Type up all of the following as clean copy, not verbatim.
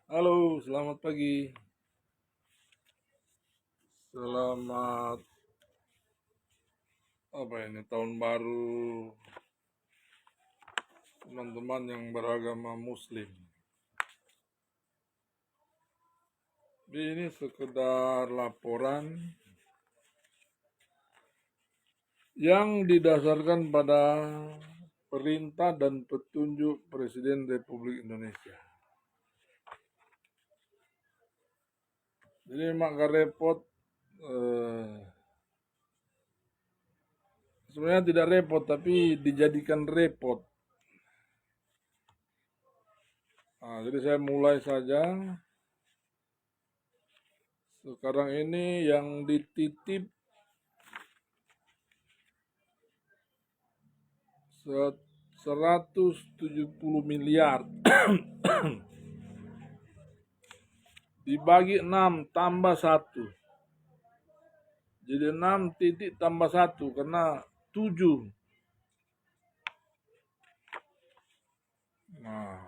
Halo, selamat pagi. Selamat apa ini tahun baru teman-teman yang beragama Muslim. Ini sekedar laporan yang didasarkan pada perintah dan petunjuk Presiden Republik Indonesia. Jadi maka repot, sebenarnya tidak repot tapi dijadikan repot. Jadi saya mulai saja. Sekarang ini yang dititip 170 miliar dibagi 6 tambah 1. Jadi 6 titik tambah 1 karena 7. Nah,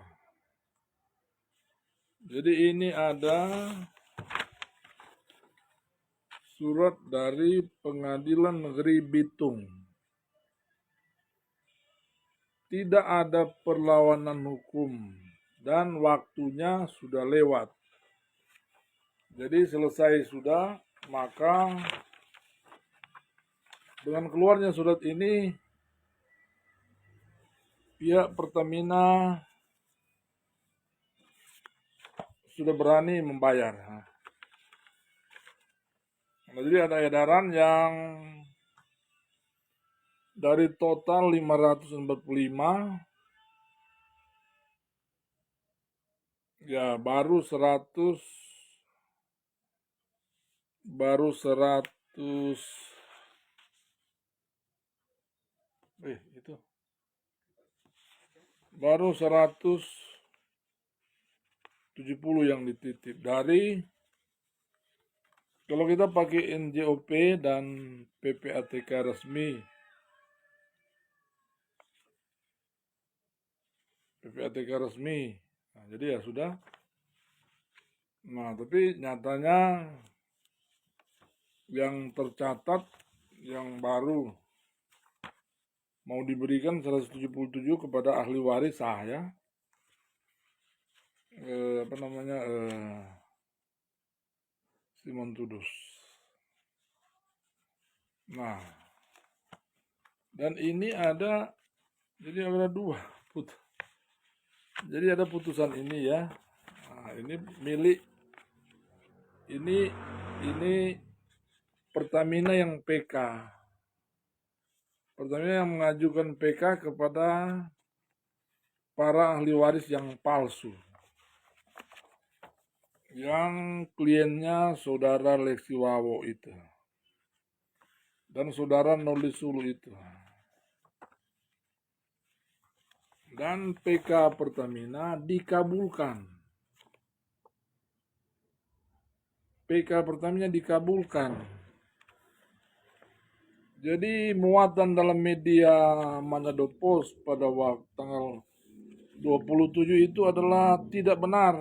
jadi ini ada surat dari Pengadilan Negeri Bitung. Tidak ada perlawanan hukum dan waktunya sudah lewat. Jadi selesai sudah, maka dengan keluarnya surat ini pihak Pertamina sudah berani membayar. Nah, jadi ada edaran yang dari total 545 ya baru 100 itu baru 170 yang dititip dari, kalau kita pakai NJOP dan PPATK resmi, nah, jadi ya sudah. Nah, tapi nyatanya yang tercatat yang baru mau diberikan 177 kepada ahli waris saya, Simon Tudus. Nah, dan ini ada, jadi ada 2 jadi ada putusan ini ya. Nah, ini milik ini Pertamina yang PK. Pertamina yang mengajukan PK kepada para ahli waris yang palsu. Yang kliennya saudara Lexi Wawo itu. Dan saudara Noli Sulu itu. Dan PK Pertamina dikabulkan. PK Pertamina dikabulkan. Jadi muatan dalam media Manado Post pada waktu tanggal 27 itu adalah tidak benar.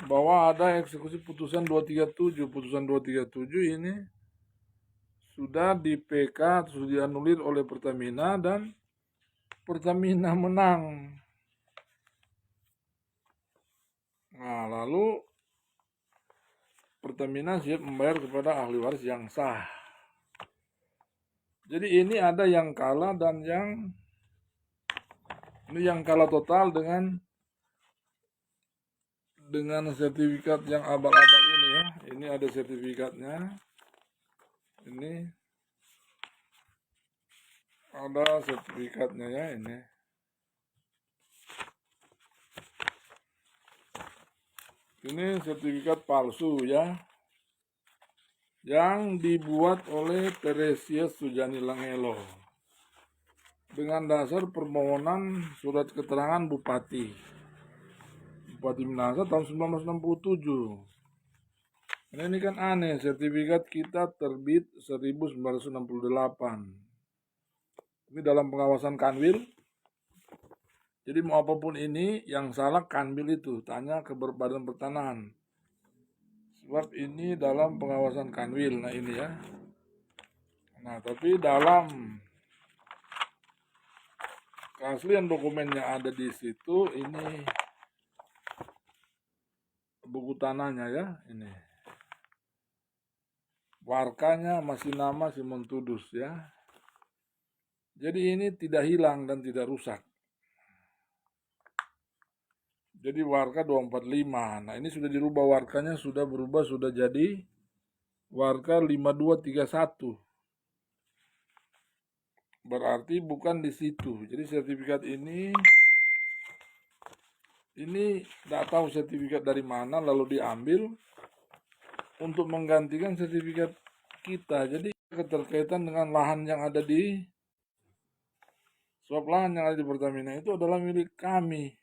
Bahwa ada eksekusi putusan 237. Putusan 237 ini sudah di PK, sudah dianulir oleh Pertamina dan Pertamina menang. Nah, lalu Pertamina siap membayar kepada ahli waris yang sah. Jadi ini ada yang kalah dan ini yang kalah total dengan sertifikat yang abal-abal ini ya. Ini ada sertifikatnya. Ini ada sertifikatnya ya ini. Ini sertifikat palsu ya, yang dibuat oleh Teresia Sujani Langelo dengan dasar permohonan surat keterangan Bupati Minahasa tahun 1967. Nah, ini kan aneh, sertifikat kita terbit 1968. Ini dalam pengawasan Kanwil. Jadi mau apapun ini, yang salah Kanwil itu, tanya ke Badan Pertanahan. Sebab ini dalam pengawasan Kanwil, nah ini ya. Nah, tapi dalam keaslian dokumen yang ada di situ, ini buku tanahnya ya, ini. Warkanya masih nama Simon Tudus ya. Jadi ini tidak hilang dan tidak rusak. Jadi warka 245. Nah, ini sudah dirubah warkanya, sudah berubah, sudah jadi warka 5231. Berarti bukan di situ. Jadi sertifikat ini tidak tahu sertifikat dari mana lalu diambil untuk menggantikan sertifikat kita. Jadi keterkaitan dengan lahan yang ada di sebab lahan yang ada di Pertamina itu adalah milik kami.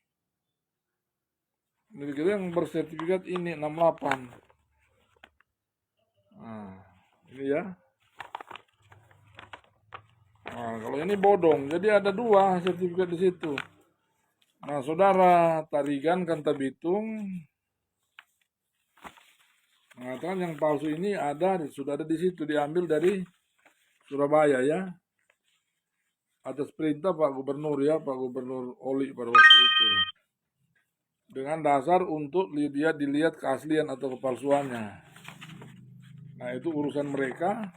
Milik kita yang bersertifikat ini 68. Nah, ini ya. Nah, kalau ini bodong, jadi ada 2 sertifikat di situ. Nah, saudara Tarigan Kantabitung mengatakan yang palsu ini sudah ada di situ, diambil dari Surabaya ya, atas perintah Pak Gubernur ya, Pak Gubernur Oli pada waktu itu. Dengan dasar untuk dilihat keaslian atau kepalsuannya. Nah, itu urusan mereka.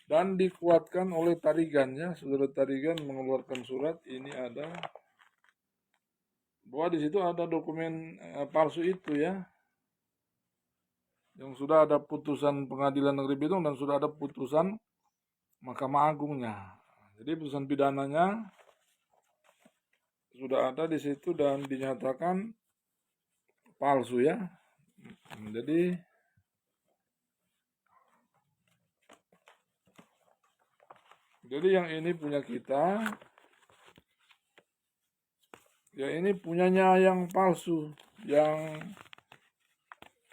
Dan dikuatkan oleh Tarigan ya, saudara Tarigan mengeluarkan surat, ini ada bahwa di situ ada dokumen palsu itu ya, yang sudah ada putusan Pengadilan Negeri Bitung dan sudah ada putusan Mahkamah Agungnya. Jadi putusan pidananya sudah ada di situ dan dinyatakan palsu ya. Jadi yang ini punya kita, ya ini punyanya yang palsu, yang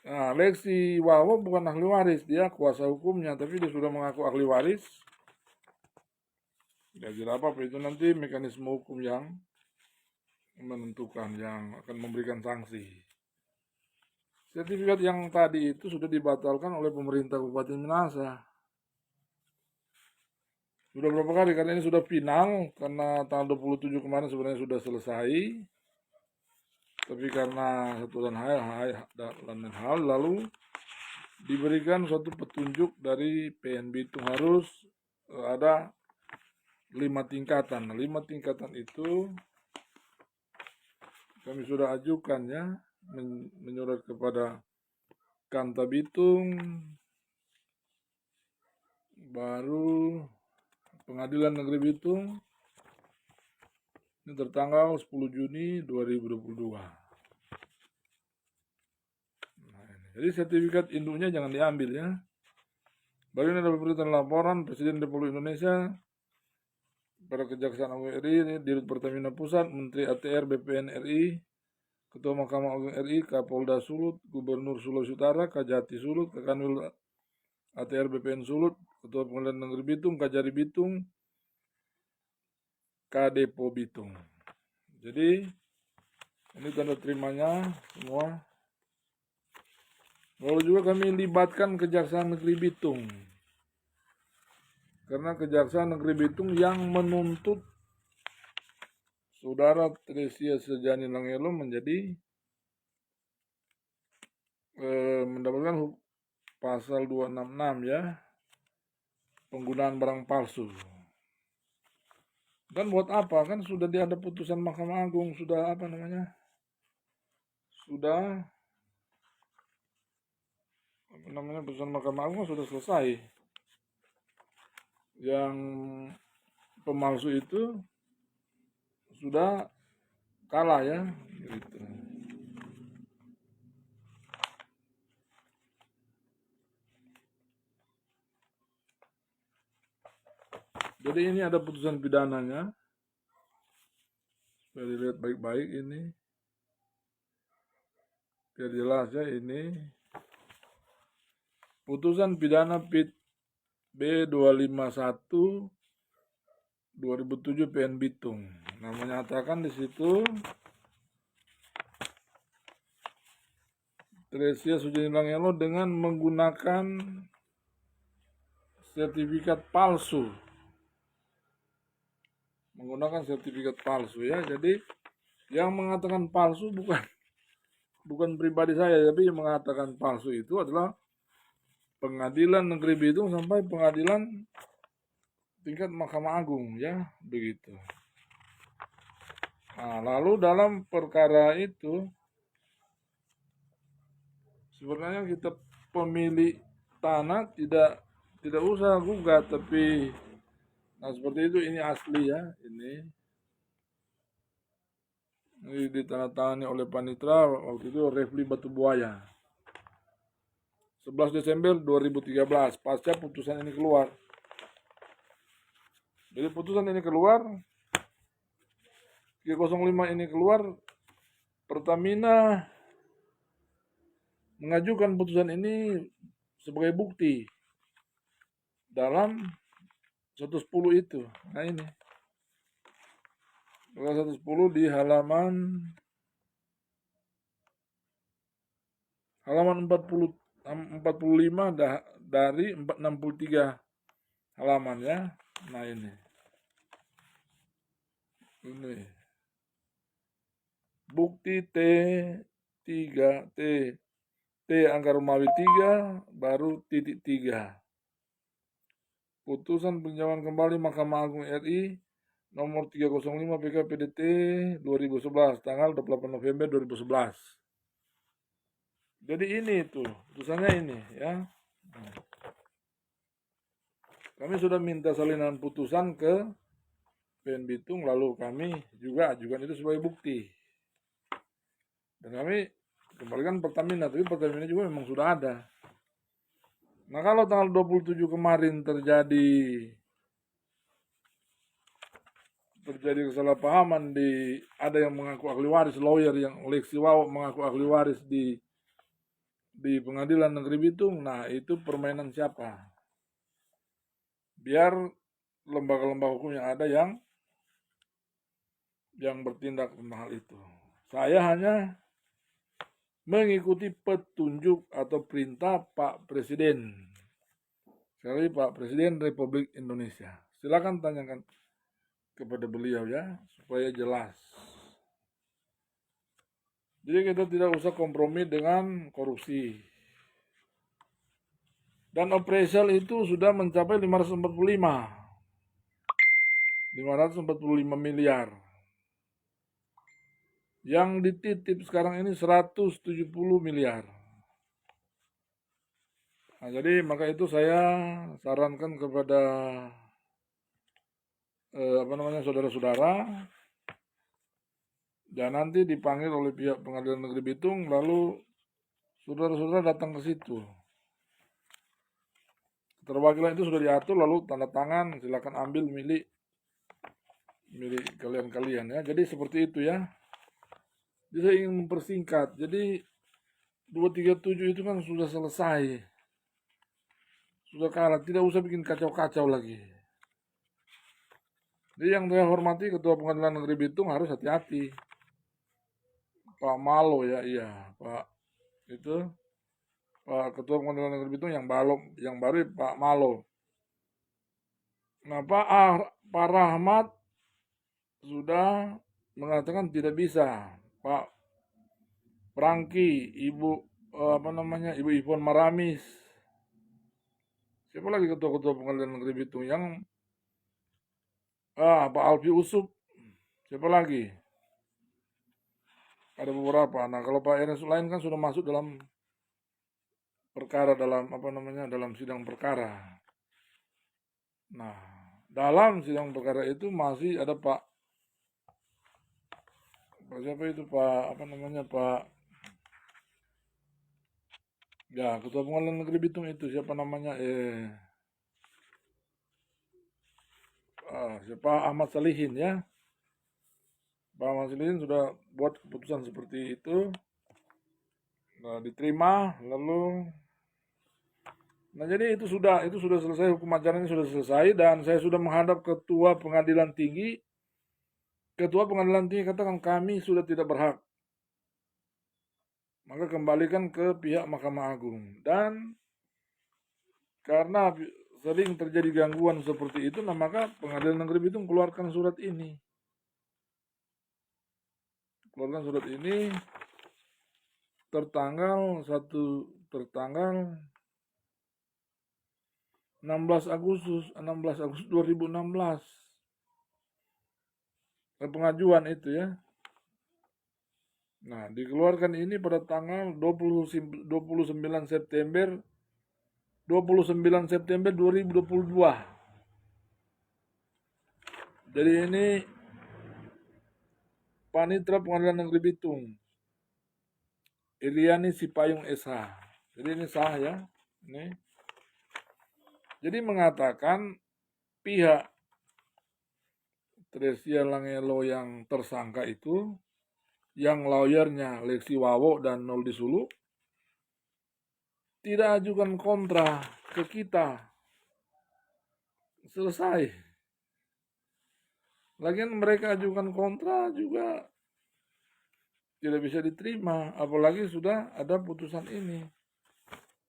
Lexi Wawo bukan ahli waris, dia kuasa hukumnya, tapi dia sudah mengaku ahli waris. Ya tidak apa-apa, itu nanti mekanisme hukum yang menentukan, yang akan memberikan sanksi. Sertifikat yang tadi itu sudah dibatalkan oleh pemerintah Kabupaten Minahasa. Sudah berapa kali, karena ini sudah final, karena tanggal 27 kemarin sebenarnya sudah selesai. Tapi karena satu dan lain hal, lalu diberikan suatu petunjuk dari PNB itu harus ada 5 tingkatan. 5 tingkatan itu kami sudah ajukan ya, menyurat kepada Kanta Bitung, baru Pengadilan Negeri Bitung, ini tertanggal 10 Juni 2022. Nah, jadi sertifikat induknya jangan diambil ya. Baru ini ada pemberitaan laporan Presiden Republik Indonesia pada Kejaksaan Agung RI, Dirut Pertamina Pusat, Menteri ATR BPN RI, Ketua Mahkamah Agung RI, Kapolda Sulut, Gubernur Sulawesi Utara, Kajati Sulut, Kanwil ATR BPN Sulut, Ketua Pengadilan Negeri Bitung, Kajari Bitung, Kadepo Bitung. Jadi ini tanda terimanya semua. Lalu juga kami libatkan Kejaksaan Negeri Bitung, karena Kejaksaan Negeri Bitung yang menuntut saudara Tresia Sejani Langelo menjadi mendapatkan pasal 266 ya, penggunaan barang palsu. Dan buat apa, kan sudah ada putusan Mahkamah Agung, sudah putusan Mahkamah Agung sudah selesai. Yang pemalsu itu sudah kalah ya gitu. Jadi ini ada putusan pidananya, supaya dilihat baik-baik ini, biar jelas ya. Ini putusan pidana PIT B 251 2007 PN Bitung. Nah, menyatakan di situ Tresia Sujani Langelo dengan menggunakan sertifikat palsu. Menggunakan sertifikat palsu ya. Jadi yang mengatakan palsu bukan pribadi saya, tapi yang mengatakan palsu itu adalah Pengadilan Negeri Bitung sampai pengadilan tingkat Mahkamah Agung ya, begitu. Nah, lalu dalam perkara itu sebenarnya kita pemilik tanah tidak usah gugat, tapi nah seperti itu, ini asli ya, ini ditandatangani oleh Panitra waktu itu Refli Batubuaya 11 Desember 2013 pasca putusan ini keluar. Jadi putusan ini keluar, 305 ini keluar, Pertamina mengajukan putusan ini sebagai bukti dalam 110 itu. Nah ini 110 di halaman 45 dari 63 halaman ya. Nah ini bukti T3 T angka Romawi 3 baru titik 3. Putusan peninjauan kembali Mahkamah Agung RI nomor 305 PK-PDT 2011 tanggal 28 November 2011. Jadi ini tuh putusannya ini ya. Kami sudah minta salinan putusan ke PN Bitung, lalu kami juga ajukan itu sebagai bukti. Dan kami kembalikan Pertamina, tapi Pertamina juga memang sudah ada. Nah, kalau tanggal 27 kemarin terjadi kesalahpahaman ada yang mengaku ahli waris, lawyer yang Leksi Wawo mengaku ahli waris di Pengadilan Negeri Bitung. Nah, itu permainan siapa? Biar lembaga-lembaga hukum yang ada yang bertindak tentang hal itu. Saya hanya mengikuti petunjuk atau perintah Pak Presiden. Sekali Pak Presiden Republik Indonesia. Silakan tanyakan kepada beliau ya, supaya jelas. Jadi kita tidak usah kompromi dengan korupsi. Dan appraisal itu sudah mencapai 545 miliar. Yang dititip sekarang ini 170 miliar. Nah, jadi maka itu saya sarankan kepada saudara-saudara, dan nanti dipanggil oleh pihak Pengadilan Negeri Bitung, lalu saudara-saudara datang ke situ. Keterwakilan itu sudah diatur, lalu tanda tangan, silakan ambil milik kalian ya. Jadi seperti itu ya. Jadi saya ingin mempersingkat. Jadi 237 itu kan sudah selesai. Sudah kalah, tidak usah bikin kacau-kacau lagi. Jadi yang saya hormati Ketua Pengadilan Negeri Bitung harus hati-hati. Pak Malo ya, iya, Pak Ketua Pengadilan Negeri Bitung yang baru Pak Malo. Nah, Pak Rahmat sudah mengatakan tidak bisa. Pak Prangki, Ibu Ivon Maramis. Siapa lagi ketua-ketua Pengadilan Negeri Bitung yang Pak Alfi Usup. Siapa lagi? Ada beberapa. Nah, kalau Pak Ernest lain kan sudah masuk dalam perkara, dalam sidang perkara. Nah, dalam sidang perkara itu masih ada Ketua Pengadilan Negeri Bitung itu siapa namanya? Siapa Ahmad Salihin ya. Pak Ahmad Salihin sudah buat keputusan seperti itu. Nah, diterima, lalu Nah, jadi itu sudah selesai, hukum acaranya sudah selesai, dan saya sudah menghadap ketua pengadilan tinggi. Ketua pengadilan tinggi katakan kami sudah tidak berhak. Maka kembalikan ke pihak Mahkamah Agung. Dan karena sering terjadi gangguan seperti itu, nah maka Pengadilan Negeri Bitung keluarkan surat ini. Keluarkan surat ini tertanggal 16 Agustus 2016. Pengajuan itu ya. Nah, dikeluarkan ini pada tanggal 29 September 2022. Jadi ini Panitra Pengadilan Negeri Bitung, Iriani Sipayung SH. Jadi ini sah ya. Ini. Jadi mengatakan pihak Tresia Langelo yang tersangka itu, yang lawyernya Lexi Wawo dan Noldi Sulu, tidak ajukan kontra ke kita. Selesai. Lagian mereka ajukan kontra juga tidak bisa diterima, apalagi sudah ada putusan ini.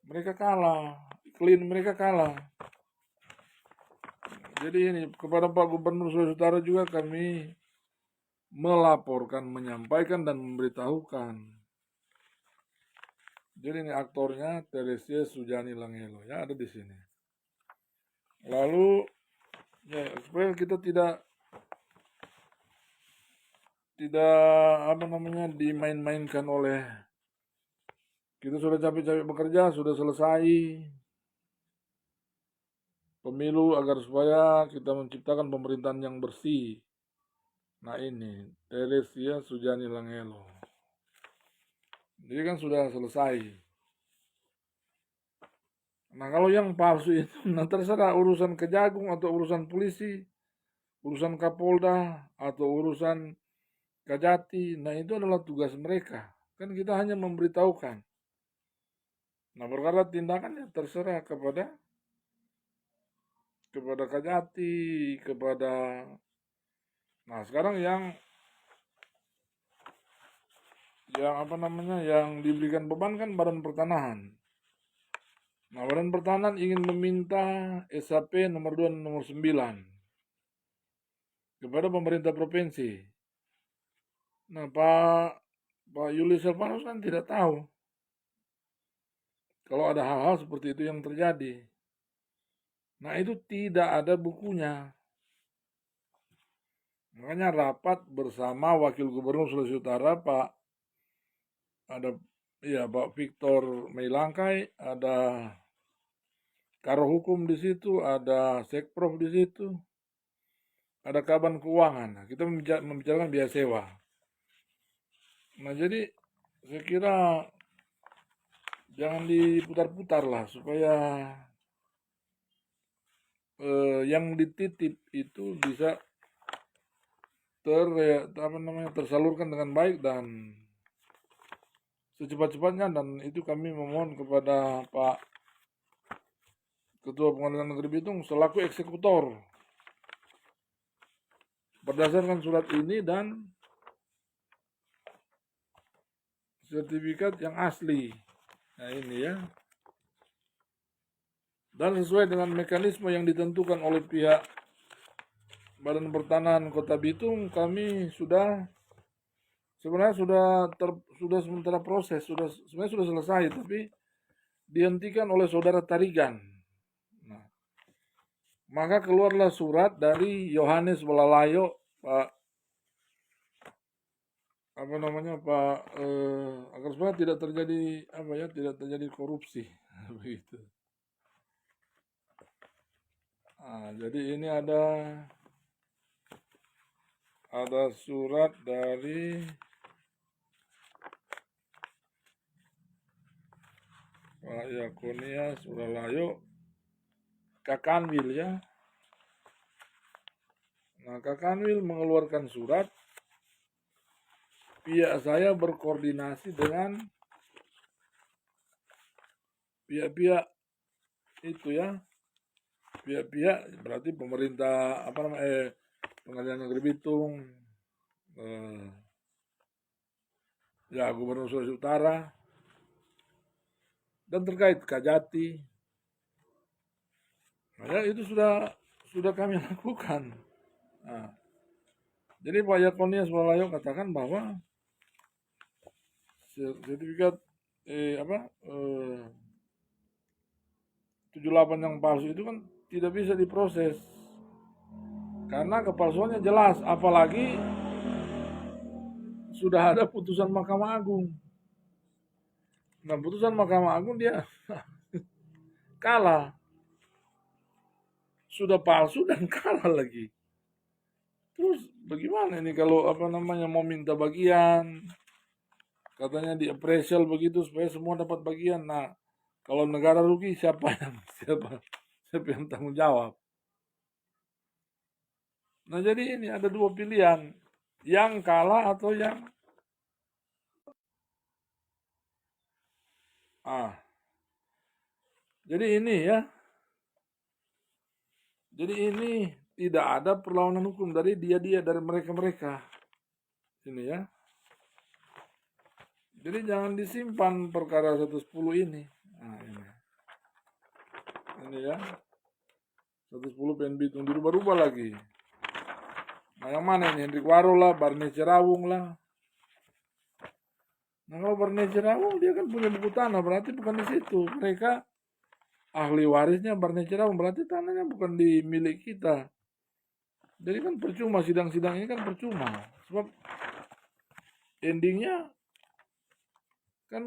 Mereka kalah, clean, mereka kalah. Jadi ini kepada Pak Gubernur Sulawesi Utara juga kami melaporkan, menyampaikan dan memberitahukan. Jadi ini aktornya Teresia Sujani Langelo ya, ada di sini. Lalu ya, supaya kita tidak dimain-mainkan oleh, kita sudah capek-capek bekerja, sudah selesai pemilu agar supaya kita menciptakan pemerintahan yang bersih. Nah ini Teresia Sujani Langelo. Jadi kan sudah selesai. Nah kalau yang palsu itu, nah terserah urusan Kejagung atau urusan polisi, urusan Kapolda atau urusan Kajati. Nah itu adalah tugas mereka. Kan kita hanya memberitahukan. Nah perkara tindakannya terserah kepada Kajati, kepada. Nah sekarang yang diberikan beban kan Badan Pertanahan. Nah, Badan Pertanahan ingin meminta SAP nomor 2 dan nomor 9 kepada pemerintah provinsi. Nah, Pak Yuli Silvanus kan tidak tahu kalau ada hal-hal seperti itu yang terjadi. Nah, itu tidak ada bukunya. Makanya rapat bersama Wakil Gubernur Sulawesi Utara Pak Victor Meilangkai, ada Karo Hukum di situ, ada Sekprov di situ, ada Kaban Keuangan. Nah, kita membicarakan biaya sewa. Nah jadi saya kira jangan diputar-putar lah supaya yang dititip itu bisa tersalurkan dengan baik dan secepat-cepatnya. Dan itu kami memohon kepada Pak Ketua Pengadilan Negeri Bitung selaku eksekutor berdasarkan surat ini dan sertifikat yang asli. Nah ini ya. Dan sesuai dengan mekanisme yang ditentukan oleh pihak Badan Pertanahan Kota Bitung, kami sebenarnya sudah sementara proses, sebenarnya sudah selesai, tapi dihentikan oleh Saudara Tarigan. Nah, maka keluarlah surat dari Yohanes Walalayo, agar supaya tidak terjadi korupsi begitu. Nah, jadi ini ada surat dari Pak Yakunias Walalayo, Kakanwil ya. Nah, Kakanwil mengeluarkan surat, pihak saya berkoordinasi dengan pihak-pihak itu ya, pihak-pihak berarti pemerintah apa namanya Pengadilan Negeri Bitung, ya Gubernur Sulawesi Utara, dan terkait Kajati. Nah, ya, itu sudah kami lakukan. Nah, jadi Pak Yakonia Swalayo katakan bahwa sertifikat 78 yang palsu itu kan tidak bisa diproses karena kepalsuannya jelas, apalagi sudah ada putusan Mahkamah Agung. Nah, putusan Mahkamah Agung dia kalah, sudah palsu dan kalah lagi. Terus bagaimana ini kalau apa namanya mau minta bagian, katanya di appraisal begitu supaya semua dapat bagian. Nah, kalau negara rugi siapa yang tanggung jawab? Nah, jadi ini ada dua pilihan, yang kalah atau yang jadi ini ya. Jadi ini tidak ada perlawanan hukum dari dari mereka-mereka. Ini ya. Jadi jangan disimpan perkara 110 ini. Nah, ini ya. 110 PN Bitung dirubah-rubah lagi. Nah, yang mana ini? Hendrik Waro lah, Barney Cerawung lah. Nah, kalau Barney Cerawung dia kan punya buku tanah, berarti bukan di situ. Mereka ahli warisnya Barney Cerawung, berarti tanahnya bukan di milik kita. Jadi kan percuma, sidang-sidang ini kan percuma. Sebab endingnya kan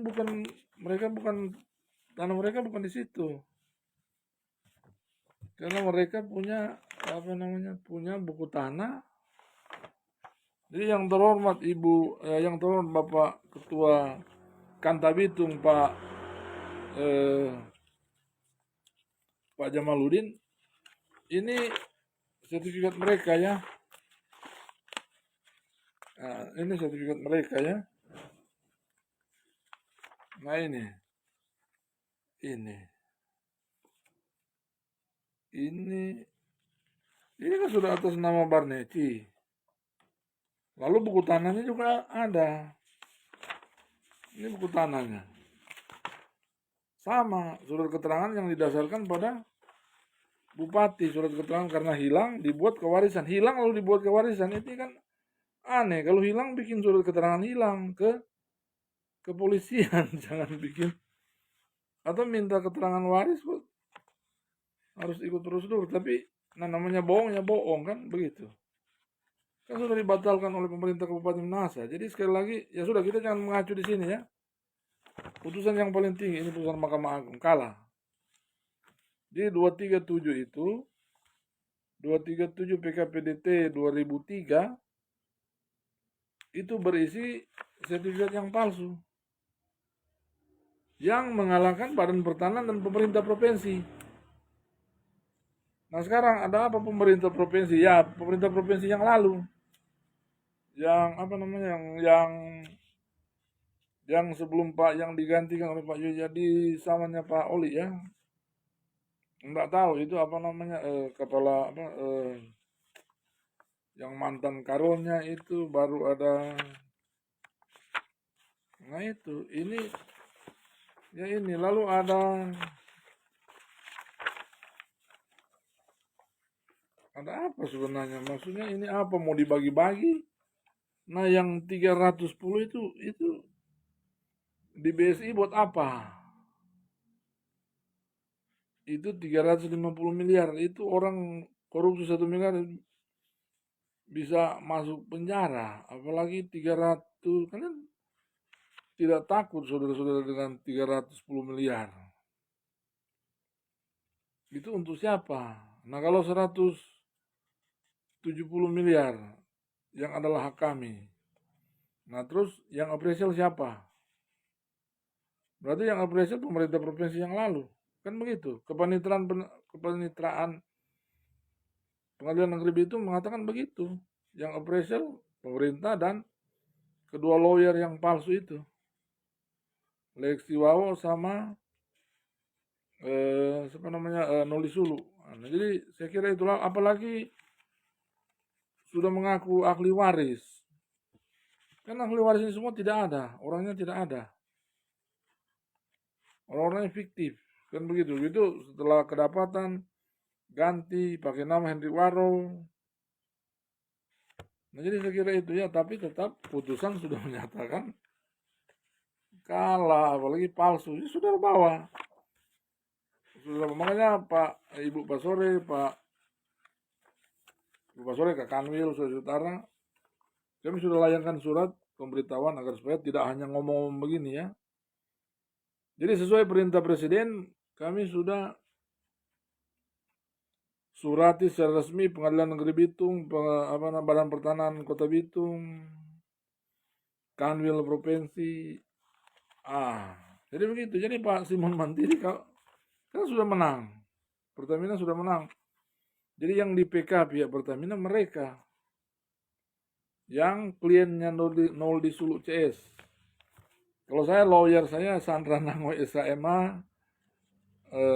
tanah mereka bukan di situ. Karena mereka punya punya buku tanah. Jadi yang terhormat yang terhormat Bapak Ketua Kanta Bitung Pak Jamaludin, ini sertifikat mereka ya. Nah, ini sertifikat mereka ya. Nah, ini kan sudah atas nama Barneti. Lalu buku tanahnya juga ada. Ini buku tanahnya. Sama, surat keterangan yang didasarkan pada bupati, surat keterangan karena hilang dibuat kewarisan. Hilang lalu dibuat kewarisan, ini kan aneh. Kalau hilang bikin surat keterangan hilang ke kepolisian, jangan bikin atau minta keterangan waris harus ikut prosedur. Tapi namanya bohong ya bohong kan begitu. Kan sudah dibatalkan oleh pemerintah Kabupaten Minahasa. Jadi sekali lagi ya sudah, kita jangan mengacu di sini ya. Putusan yang paling tinggi ini putusan Mahkamah Agung kalah. Jadi 237 itu 237 PKPDT 2003 itu berisi sertifikat yang palsu yang mengalahkan Badan Pertanahan dan pemerintah provinsi. Nah, sekarang ada apa pemerintah provinsi? Ya, pemerintah provinsi yang lalu. Yang sebelum Pak yang digantikan oleh Pak Yudi samanya Pak Oli ya. Enggak tahu itu kepala yang mantan karonnya itu baru ada. Nah, itu ini lalu ada apa sebenarnya? Maksudnya ini apa mau dibagi-bagi? Nah, yang 310 itu di BSI buat apa? Itu 350 miliar. Itu orang korupsi 1 miliar bisa masuk penjara. Apalagi 300. Kalian tidak takut saudara-saudara dengan 310 miliar? Itu untuk siapa? Nah, kalau 170 miliar yang adalah hak kami. Nah, terus yang appraisal siapa? Berarti yang appraisal pemerintah provinsi yang lalu. Kan begitu. Kepanitraan Pengadilan Negeri Bitung mengatakan begitu. Yang appraisal pemerintah dan kedua lawyer yang palsu itu. Lex Wawo sama Noli Sulu. Nah, jadi saya kira itulah, apalagi sudah mengaku ahli waris. Kan ahli waris ini semua tidak ada, orangnya tidak ada. Orang-orangnya fiktif. Kan begitu. Itu setelah kedapatan ganti pakai nama Henry Waro. Nah, jadi saya kira itu ya, tapi tetap putusan sudah menyatakan kalah, apalagi palsu. Ini sudah bawa. Makanya Ibu Pasore, Kak Kanwil, Sulawesi Utara, kami sudah layangkan surat pemberitahuan agar supaya tidak hanya ngomong begini ya. Jadi sesuai perintah Presiden, kami sudah surati secara resmi Pengadilan Negeri Bitung, Badan Pertanahan Kota Bitung, Kanwil Provinsi. Jadi begitu. Jadi Pak Simon Mantili kan sudah menang. Pertamina sudah menang. Jadi yang di PK pihak Pertamina mereka. Yang kliennya nol di Sulu CS. Kalau saya lawyer saya Sandra Nangoy SHMH,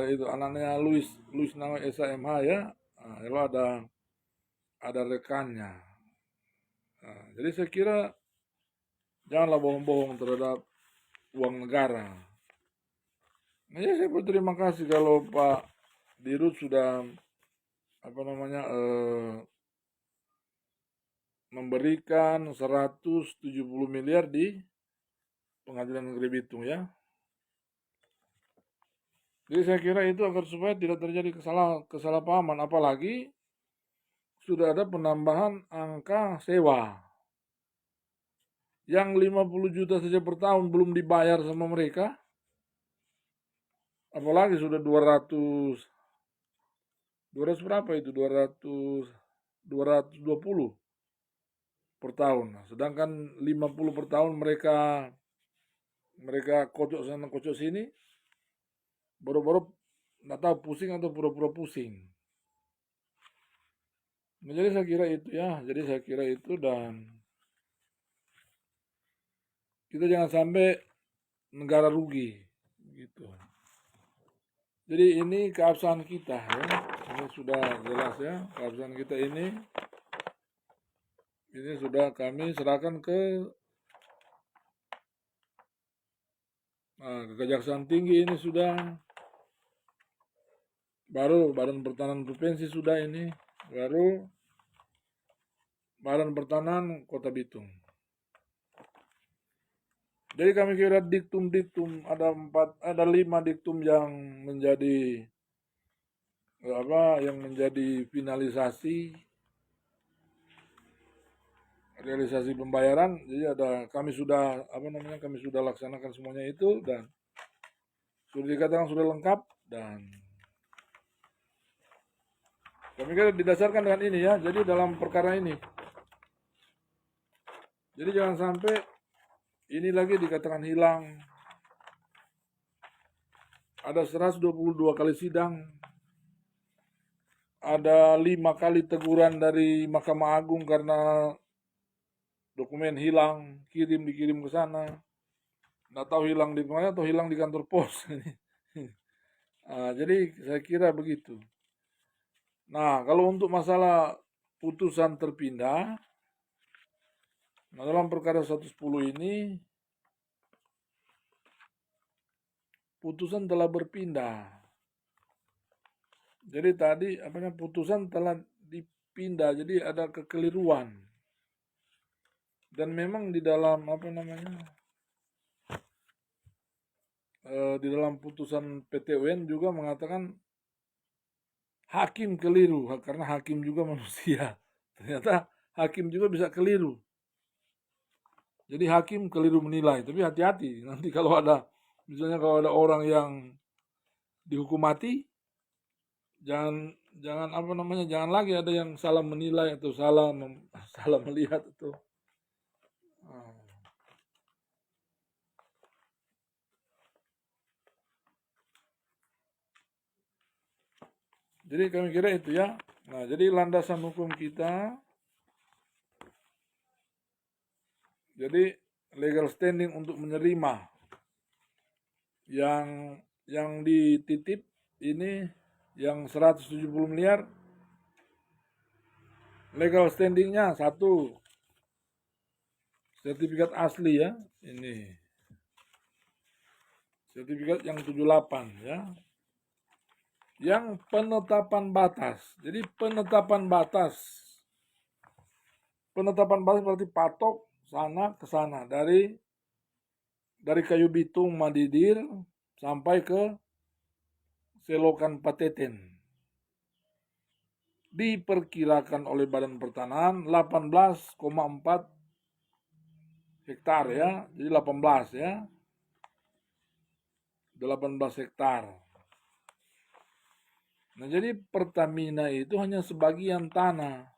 itu anaknya Luis Nangoy SHMH ya. Lalu ada rekannya. Jadi saya kira janganlah bohong-bohong terhadap uang negara. Nah, ya saya berterima kasih kalau Pak Dirut sudah memberikan 170 miliar di Pengadilan Negeri Bitung ya. Jadi saya kira itu agar supaya tidak terjadi kesalahpahaman, apalagi sudah ada penambahan angka sewa. Yang 50 juta saja per tahun belum dibayar sama mereka. Apalagi sudah 200 berapa itu? 220 per tahun. Sedangkan 50 per tahun mereka kocok sana kocok sini. Baru-baru nggak tahu pusing atau pura-pura pusing. Nah, jadi saya kira itu ya. Jadi saya kira itu, dan kita jangan sampai negara rugi gitu. Jadi ini keabsahan kita ya. Ini sudah jelas ya, keabsahan kita ini sudah kami serahkan ke Kejaksaan Tinggi. Ini sudah, baru Badan Pertanahan Provinsi sudah, ini baru Badan Pertanahan Kota Bitung. Jadi kami kira diktum ada 5 diktum yang menjadi finalisasi realisasi pembayaran. Jadi kami sudah laksanakan semuanya itu, dan sudah dikatakan sudah lengkap, dan kami kira didasarkan dengan ini ya. Jadi dalam perkara ini, jadi jangan sampai ini lagi dikatakan hilang. Ada 122 kali sidang, ada 5 kali teguran dari Mahkamah Agung karena dokumen hilang, dikirim ke sana. Nggak tahu hilang di mana atau hilang di kantor pos. Jadi saya kira begitu. Nah, kalau untuk masalah putusan terpindah, nah dalam perkara 110 ini putusan telah berpindah. Jadi tadi putusan telah dipindah, jadi ada kekeliruan. Dan memang di dalam di dalam putusan PT UN juga mengatakan hakim keliru, karena hakim juga manusia. Ternyata hakim juga bisa keliru. Jadi hakim keliru menilai, tapi hati-hati nanti kalau ada orang yang dihukum mati, jangan jangan lagi ada yang salah menilai atau salah melihat itu. Jadi kami kira itu ya. Nah, jadi landasan hukum kita, jadi legal standing untuk menerima yang dititip ini yang 170 miliar legal standingnya 1, sertifikat asli ya, ini sertifikat yang 78 ya, yang penetapan batas. Jadi penetapan batas berarti patok sana ke sana, dari Kayu Bitung Madidir sampai ke Selokan Pateten. Diperkirakan oleh Badan Pertanahan 18,4 hektar ya, jadi 18 ya, 18 hektar. Nah, jadi Pertamina itu hanya sebagian tanah.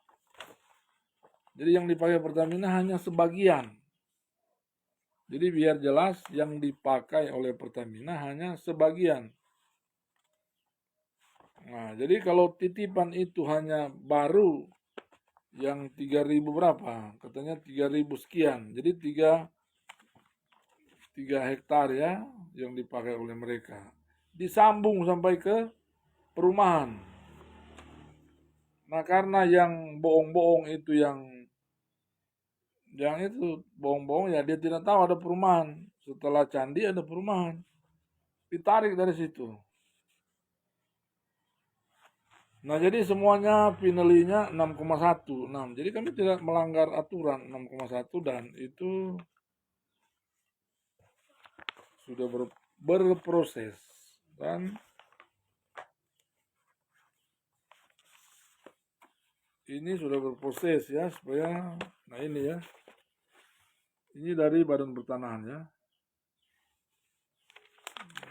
Jadi yang dipakai Pertamina hanya sebagian. Jadi biar jelas, yang dipakai oleh Pertamina hanya sebagian. Nah, jadi kalau titipan itu hanya baru yang 3.000 berapa? Katanya 3.000 sekian. Jadi 3 hektar ya yang dipakai oleh mereka. Disambung sampai ke perumahan. Nah, karena yang bohong-bohong itu yang itu bohong-bohong ya, dia tidak tahu ada perumahan. Setelah candi ada perumahan. Ditarik dari situ. Nah, jadi semuanya penaltinya 6,16. Jadi kami tidak melanggar aturan 6,1 dan itu sudah berproses. Dan ini sudah berproses ya, supaya, nah ini ya, ini dari Badan Pertanahan ya.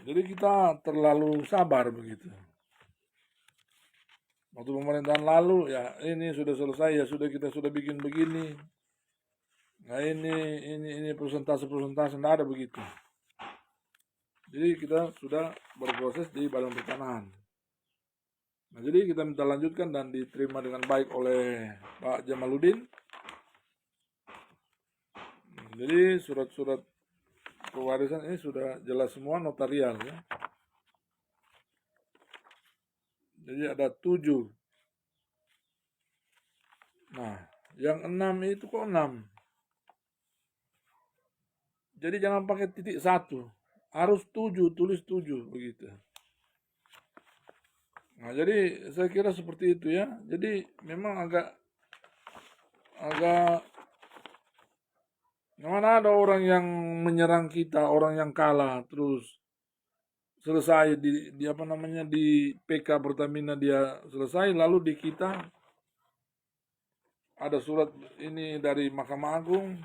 Jadi kita terlalu sabar begitu. Waktu pemerintahan lalu ya ini sudah selesai ya, kita sudah bikin begini. Nah ini persentase tidak ada begitu. Jadi kita sudah berproses di Badan Pertanahan. Nah, jadi kita minta lanjutkan dan diterima dengan baik oleh Pak Jamaludin. Jadi surat-surat pewarisan ini sudah jelas semua, notarial ya. Jadi ada 7. Nah, yang 6 itu kok 6? Jadi jangan pakai titik 1. Harus 7, tulis 7 begitu. Nah, jadi saya kira seperti itu ya. Jadi memang agak mana ada orang yang menyerang kita, orang yang kalah terus selesai di apa namanya di PK Pertamina dia selesai, lalu di kita ada surat ini dari Mahkamah Agung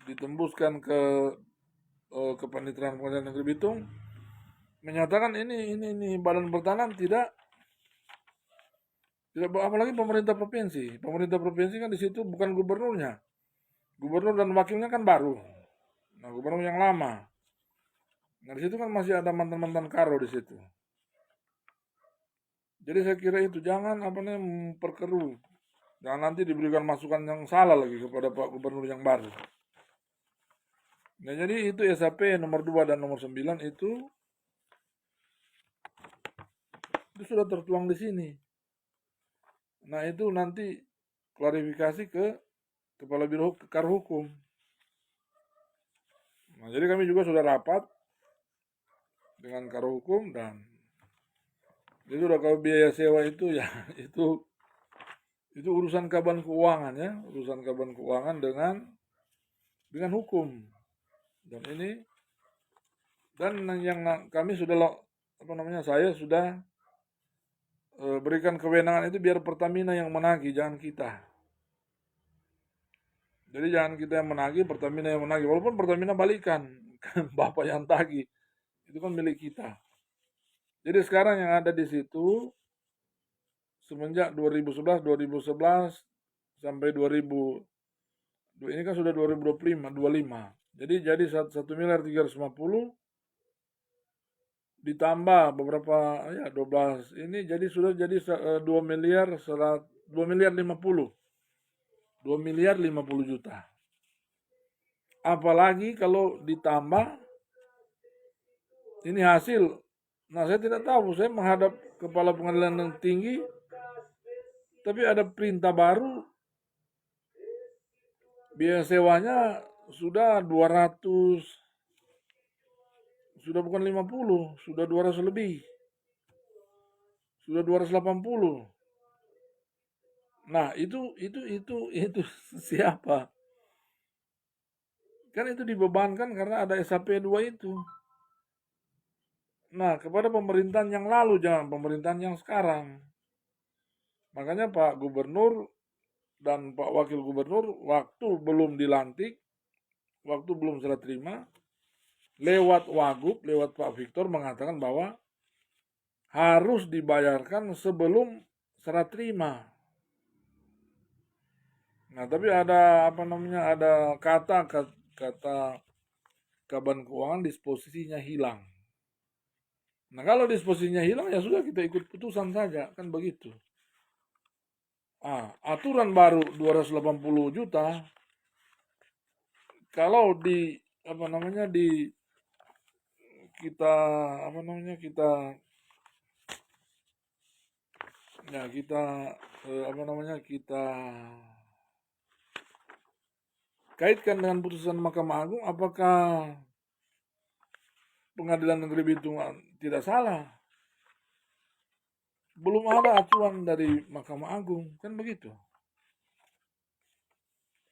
ditembuskan ke Kepanitiaan Pengadilan Negeri Bitung, menyatakan ini Badan Pertanahan tidak, apalagi pemerintah provinsi. Pemerintah provinsi kan di situ bukan gubernurnya. Gubernur dan wakilnya kan baru. Nah, gubernur yang lama. Nah, di situ kan masih ada mantan-mantan karo di situ. Jadi saya kira itu jangan memperkeruh. Jangan nanti diberikan masukan yang salah lagi kepada Pak Gubernur yang baru. Nah, jadi itu SAP nomor 2 dan nomor 9 itu sudah tertuang di sini. Nah, itu nanti klarifikasi ke Kepala Biro Kar Hukum. Nah, jadi kami juga sudah rapat dengan Kar Hukum dan itu udah, kalau biaya sewa itu ya itu urusan Kaban Keuangan ya, urusan Kaban Keuangan dengan hukum. Dan ini dan yang kami sudah saya sudah berikan kewenangan itu biar Pertamina yang menagih, jangan kita. Jadi jangan kita yang menagih, Pertamina yang menagih. Walaupun Pertamina balikan, Bapak yang tagih, itu kan milik kita. Jadi sekarang yang ada di situ semenjak 2011 sampai 2000, ini kan sudah 2025. Jadi 1.350.000.000 ditambah beberapa ya 12 ini, jadi sudah jadi 2 miliar 50 juta. Apalagi kalau ditambah ini hasil Nah, saya tidak tahu, saya menghadap kepala pengadilan yang tinggi, tapi ada perintah baru, biaya sewanya sudah 200, sudah bukan 50, sudah 200 lebih, sudah 280. Nah, itu siapa? Kan itu dibebankan karena ada SAP 2 itu. Nah, kepada pemerintahan yang lalu, jangan pemerintahan yang sekarang. Makanya Pak Gubernur dan Pak Wakil Gubernur waktu belum dilantik, waktu belum serah terima, lewat Wagub, lewat Pak Victor mengatakan bahwa harus dibayarkan sebelum serah terima. Nah, tapi ada apa namanya, ada kata Kaban Keuangan disposisinya hilang. Nah, kalau disposisinya hilang ya sudah kita ikut putusan saja, kan begitu. Aturan baru 280 juta kalau di apa namanya di kita apa namanya kita ya kita apa namanya kita kaitkan dengan putusan Mahkamah Agung, apakah Pengadilan Negeri Bitung tidak salah? Belum ada acuan dari Mahkamah Agung, kan begitu?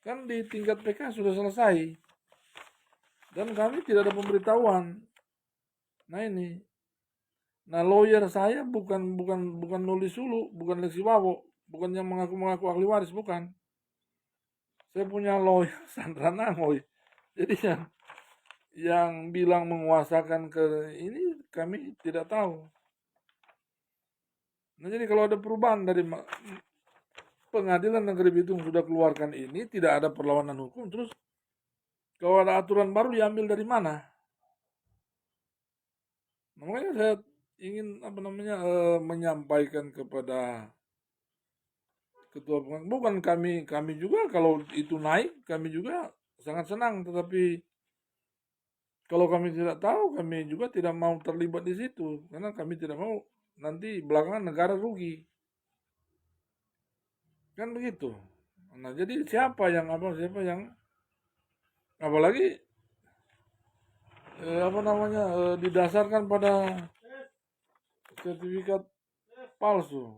Kan di tingkat PK sudah selesai dan kami tidak ada pemberitahuan. Nah ini, nah lawyer saya bukan nulis dulu, bukan Lexi Wawo, bukan yang mengaku ahli waris, bukan. Saya punya lawyer Sandra Nangoy. Jadi yang bilang menguasakan ke ini kami tidak tahu. Nah, jadi kalau ada perubahan dari Pengadilan Negeri Bitung sudah keluarkan ini, tidak ada perlawanan hukum, terus kalau ada aturan baru diambil dari mana? Nah, makanya saya ingin apa namanya menyampaikan kepada ketua pengadilan, bukan kami juga kalau itu naik kami juga sangat senang, tetapi kalau kami tidak tahu kami juga tidak mau terlibat di situ karena kami tidak mau nanti belakangan negara rugi, kan begitu. Nah, jadi siapa yang apalagi apa namanya didasarkan pada sertifikat palsu.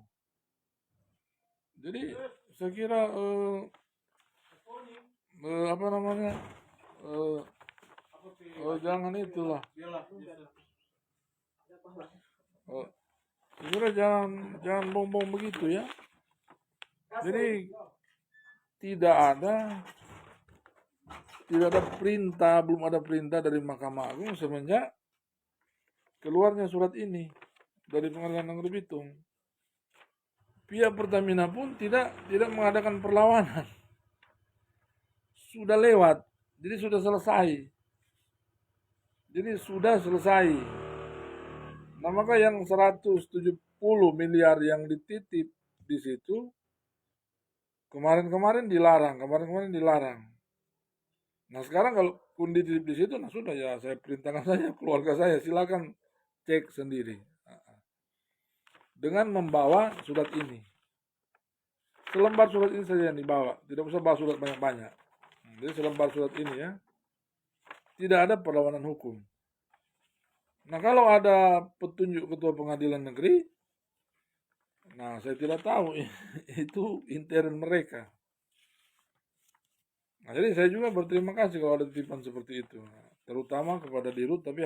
Jadi saya kira apa namanya jangan itulah. Saya kira jangan bong-bong begitu ya. Jadi tidak ada perintah, belum ada perintah dari Mahkamah Agung semenjak keluarnya surat ini dari Pengadilan Negeri Bitung. Pihak Pertamina pun tidak mengadakan perlawanan. Sudah lewat, jadi sudah selesai. Nah, maka yang 170 miliar yang dititip di situ kemarin dilarang. Nah, sekarang kalau pun dititip di situ, nah sudah ya saya perintahkan saja keluarga saya silakan cek sendiri dengan membawa surat ini. Selembar surat ini saja yang dibawa, tidak usah bawa surat banyak-banyak. Jadi selembar surat ini ya, tidak ada perlawanan hukum. Nah, kalau ada petunjuk ketua pengadilan negeri, nah saya tidak tahu itu intern mereka. Nah, jadi saya juga berterima kasih kalau ada titipan seperti itu, terutama kepada Dirut, tapi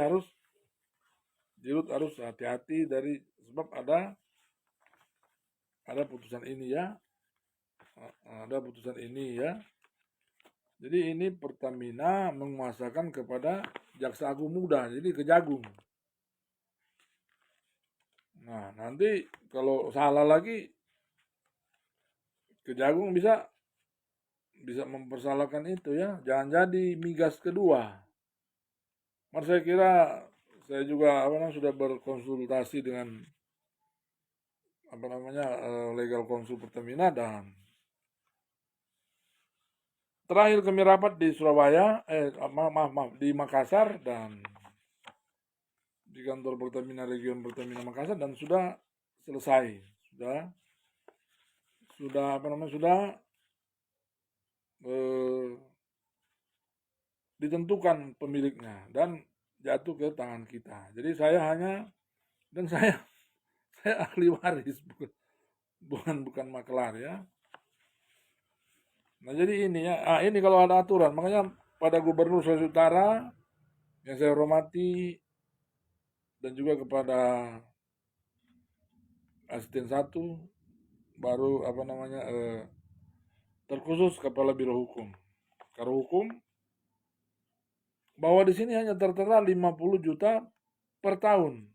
Dirut harus hati-hati dari sebab ada putusan ini ya, Jadi ini Pertamina menguasakan kepada Jaksa Agung Muda, jadi Kejagung. Nah, nanti kalau salah lagi Kejagung bisa mempersalahkan itu ya, jangan jadi migas kedua. Mas saya kira saya juga sudah berkonsultasi dengan legal konsul Pertamina, dan terakhir kami rapat di Surabaya, di Makassar dan di kantor Pertamina Region Pertamina Makassar dan sudah selesai, sudah ditentukan pemiliknya dan jatuh ke tangan kita. Jadi saya saya ahli waris, bukan makelar ya. Nah jadi ini ya, ini kalau ada aturan, makanya pada Gubernur Sulawesi Utara yang saya hormati dan juga kepada asisten satu baru terkhusus kepala Biro Hukum. Karo Hukum bahwa di sini hanya tertera 50 juta per tahun.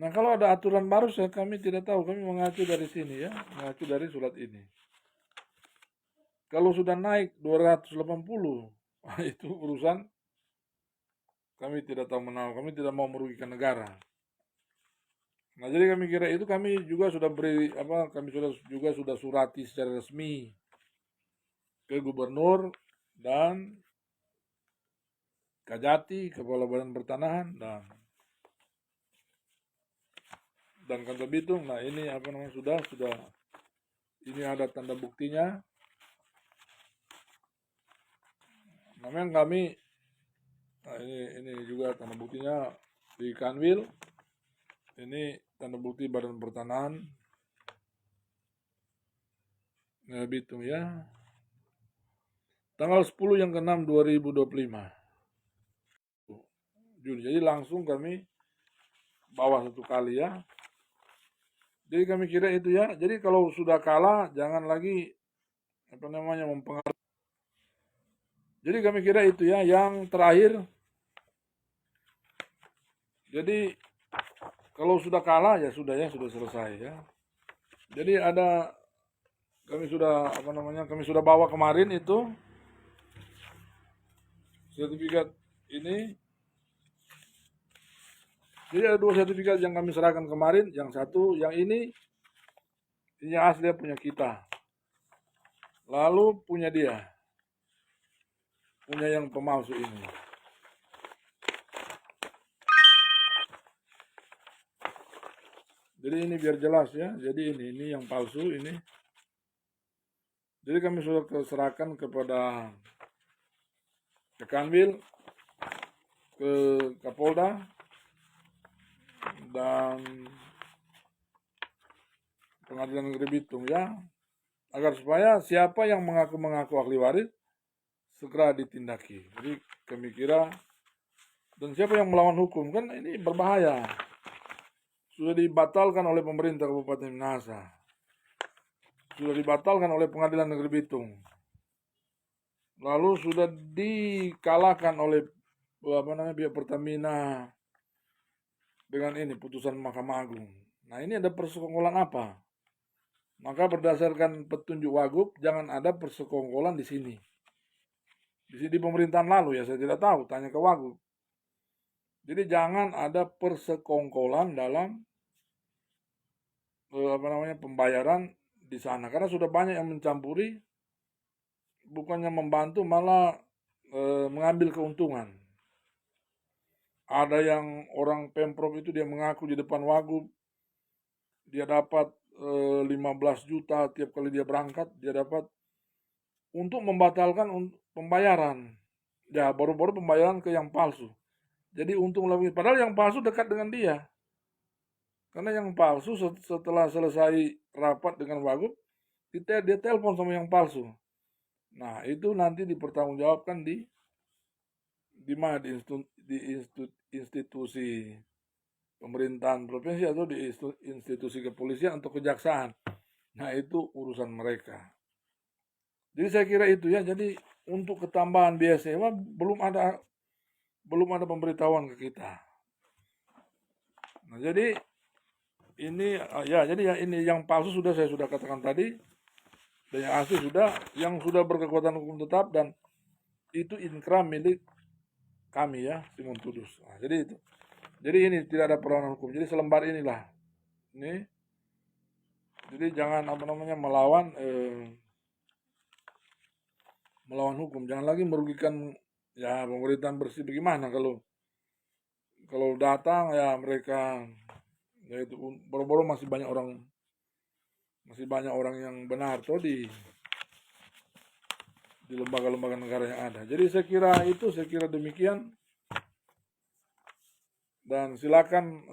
Nah kalau ada aturan baru kami tidak tahu, kami mengacu dari sini ya, mengacu dari surat ini. Kalau sudah naik 280, itu urusan kami tidak tahu menahu, kami tidak mau merugikan negara. Nah jadi kami kira itu kami juga sudah sudah surati secara resmi ke gubernur dan Kajati, Kepala Badan Pertanahan dan Kantor Bitung. Nah ini sudah ini ada tanda buktinya. Memang kami ini juga tanda buktinya di Kanwil. Ini tanda bukti Badan Pertanahan Bitung ya. Tanggal 10 yang ke-6 2025. Juni. Jadi langsung kami bawa satu kali ya. Jadi kami kira itu ya. Jadi kalau sudah kalah jangan lagi mempengaruhi. Jadi kami kira itu ya. Yang terakhir, jadi kalau sudah kalah ya sudah selesai ya. Jadi kami sudah bawa kemarin itu sertifikat ini. Jadi ada 2 sertifikat yang kami serahkan kemarin. Yang satu, yang ini asli punya kita. Lalu punya dia. Punya yang pemalsu ini. Jadi ini biar jelas ya. Jadi ini yang palsu ini. Jadi kami sudah serahkan kepada Kanwil, ke Kapolda dan Pengadilan Negeri Bitung ya, agar supaya siapa yang mengaku ahli waris segera ditindaki. Jadi kami kira, dan siapa yang melawan hukum kan ini berbahaya. Sudah dibatalkan oleh pemerintah Kabupaten Minahasa, sudah dibatalkan oleh Pengadilan Negeri Bitung, lalu sudah dikalahkan oleh pihak Pertamina dengan ini putusan Mahkamah Agung. Nah ini ada persekongkolan apa? Maka berdasarkan petunjuk Wagub jangan ada persekongkolan di sini. Di pemerintahan lalu ya saya tidak tahu, tanya ke Wagub. Jadi jangan ada persekongkolan dalam pembayaran di sana, karena sudah banyak yang mencampuri, bukannya membantu malah mengambil keuntungan. Ada yang orang Pemprov itu dia mengaku di depan Wagub dia dapat 15 juta tiap kali dia berangkat, dia dapat untuk membatalkan pembayaran. Ya baru-baru pembayaran ke yang palsu. Jadi untung lebih, padahal yang palsu dekat dengan dia. Karena yang palsu setelah selesai rapat dengan Wagub, dia telepon sama yang palsu. Nah itu nanti dipertanggungjawabkan di institusi pemerintahan provinsi atau di institusi kepolisian atau kejaksaan. Nah itu urusan mereka. Jadi saya kira itu ya. Jadi untuk ketambahan biaya sewa belum ada pemberitahuan ke kita. Nah jadi ini ini yang palsu saya sudah katakan tadi, dan yang asli yang sudah berkekuatan hukum tetap, dan itu inkrah milik kami ya, Timun Tudus. Nah, jadi itu. Jadi ini tidak ada perlawanan hukum. Jadi selembar inilah. Ini. Jadi jangan melawan hukum. Jangan lagi merugikan ya pemerintahan bersih. Bagaimana kalau kalau datang ya mereka, yaitu boro-boro masih banyak orang yang benar tuh di lembaga-lembaga negara yang ada. Jadi saya kira demikian, dan silakan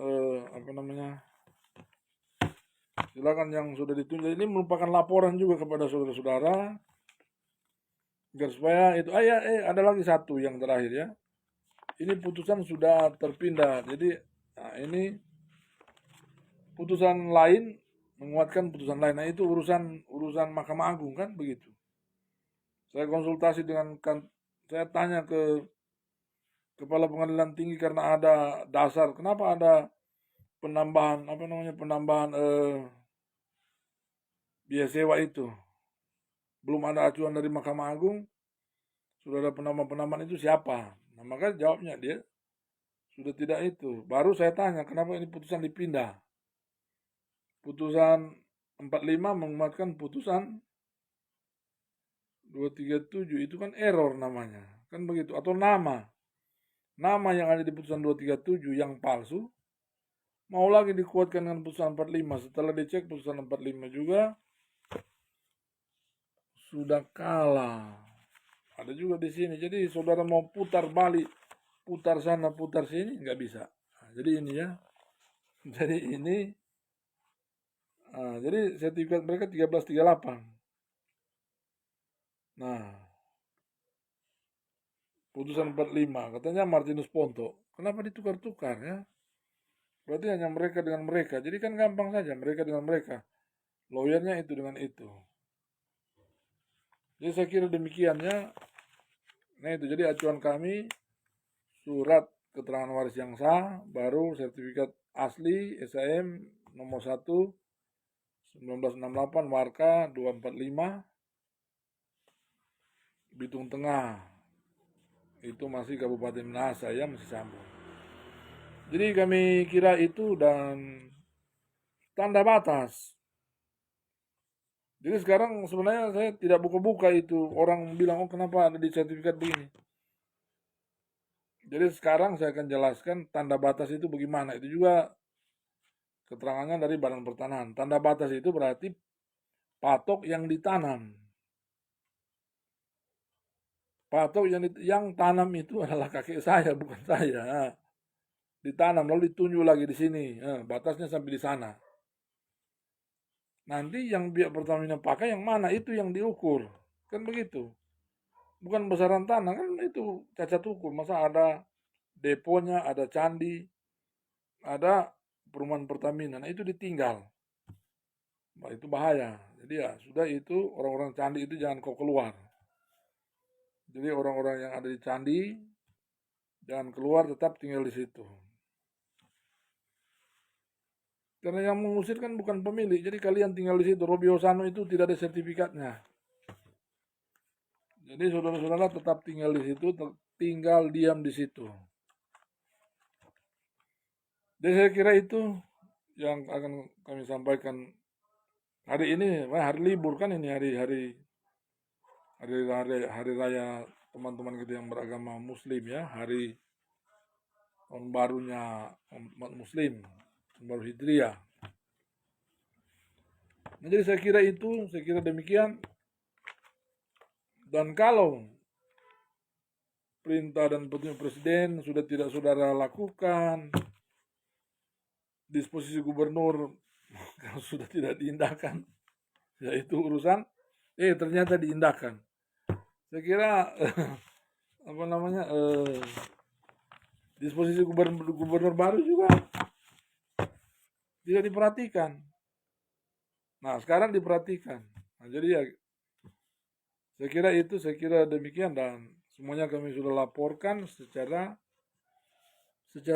silakan yang sudah ditunjuk ini merupakan laporan juga kepada saudara-saudara agar supaya itu ada lagi satu yang terakhir ya. Ini putusan sudah terpindah. Jadi ini putusan lain menguatkan putusan lain. Nah, itu urusan Mahkamah Agung kan begitu. Saya konsultasi saya tanya ke Kepala Pengadilan Tinggi karena ada dasar. Kenapa ada penambahan biaya sewa itu? Belum ada acuan dari Mahkamah Agung. Sudah ada penambahan itu siapa? Nah, maka jawabnya dia sudah tidak itu. Baru saya tanya kenapa ini putusan dipindah. Putusan 45 menguatkan putusan 237, itu kan error namanya. Kan begitu. Atau nama yang ada di putusan 237 yang palsu mau lagi dikuatkan dengan putusan 45. Setelah dicek putusan 45 juga sudah kalah. Ada juga di sini. Jadi saudara mau putar balik, putar sana, putar sini, nggak bisa. Nah, jadi ini ya. Jadi ini, jadi sertifikat mereka 1338. Nah, putusan 45 katanya Martinus Ponto. Kenapa ditukar-tukar ya? Berarti hanya mereka dengan mereka. Jadi kan gampang saja mereka dengan mereka. Lawyernya itu dengan itu. Jadi saya kira demikian ya. Nah itu jadi acuan kami surat keterangan waris yang sah, baru sertifikat asli SAM nomor 1 1968 marka 245 Bitung Tengah. Itu masih Kabupaten Minahasa ya, masih sambung. Jadi kami kira itu dan tanda batas. Jadi sekarang sebenarnya saya tidak buka-buka itu. Orang bilang, oh kenapa ada di sertifikat begini. Jadi sekarang saya akan jelaskan tanda batas itu bagaimana. Itu juga keterangannya dari Badan Pertanahan. Tanda batas itu berarti patok yang ditanam. Patok yang tanam itu adalah kakek saya, bukan saya. Ditanam lalu ditunjuk lagi di sini. Batasnya sampai di sana. Nanti yang pihak Pertamina pakai yang mana itu yang diukur. Kan begitu. Bukan besaran tanah, kan itu cacat ukur. Masa ada deponya, ada candi, ada perumahan Pertamina. Nah itu ditinggal. Nah, itu bahaya. Jadi ya sudah itu orang-orang candi itu jangan kau keluar. Jadi orang-orang yang ada di candi jangan keluar, tetap tinggal di situ. Karena yang mengusir kan bukan pemilik, jadi kalian tinggal di situ. Robi Hosano itu tidak ada sertifikatnya. Jadi saudara-saudara tetap tinggal di situ, tinggal diam di situ. Jadi saya kira itu yang akan kami sampaikan hari ini. Hari libur kan ini, hari raya teman-teman kita yang beragama Muslim ya, hari tahun barunya umat Muslim, tahun baru Hijriah. Nah, jadi saya kira demikian. Dan kalau perintah dan petunjuk presiden sudah tidak saudara lakukan, disposisi gubernur kalau sudah tidak diindahkan, yaitu urusan ternyata diindahkan. Saya kira disposisi gubernur baru juga tidak diperhatikan. Nah sekarang diperhatikan. Nah, jadi ya saya kira demikian, dan semuanya kami sudah laporkan secara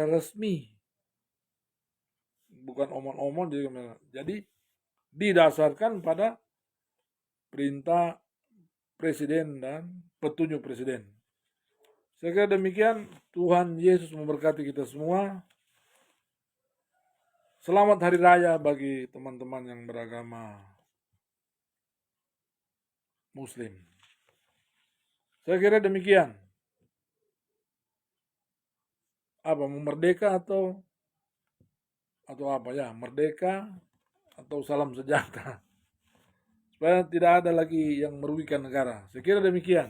resmi, bukan omong-omong. Jadi didasarkan pada perintah presiden dan petunjuk presiden. Saya kira demikian. Tuhan Yesus memberkati kita semua. Selamat Hari Raya bagi teman-teman yang beragama Muslim. Saya kira demikian. apa, mau merdeka atau apa ya, merdeka atau salam sejahtera supaya tidak ada lagi yang merugikan negara. Saya kira demikian.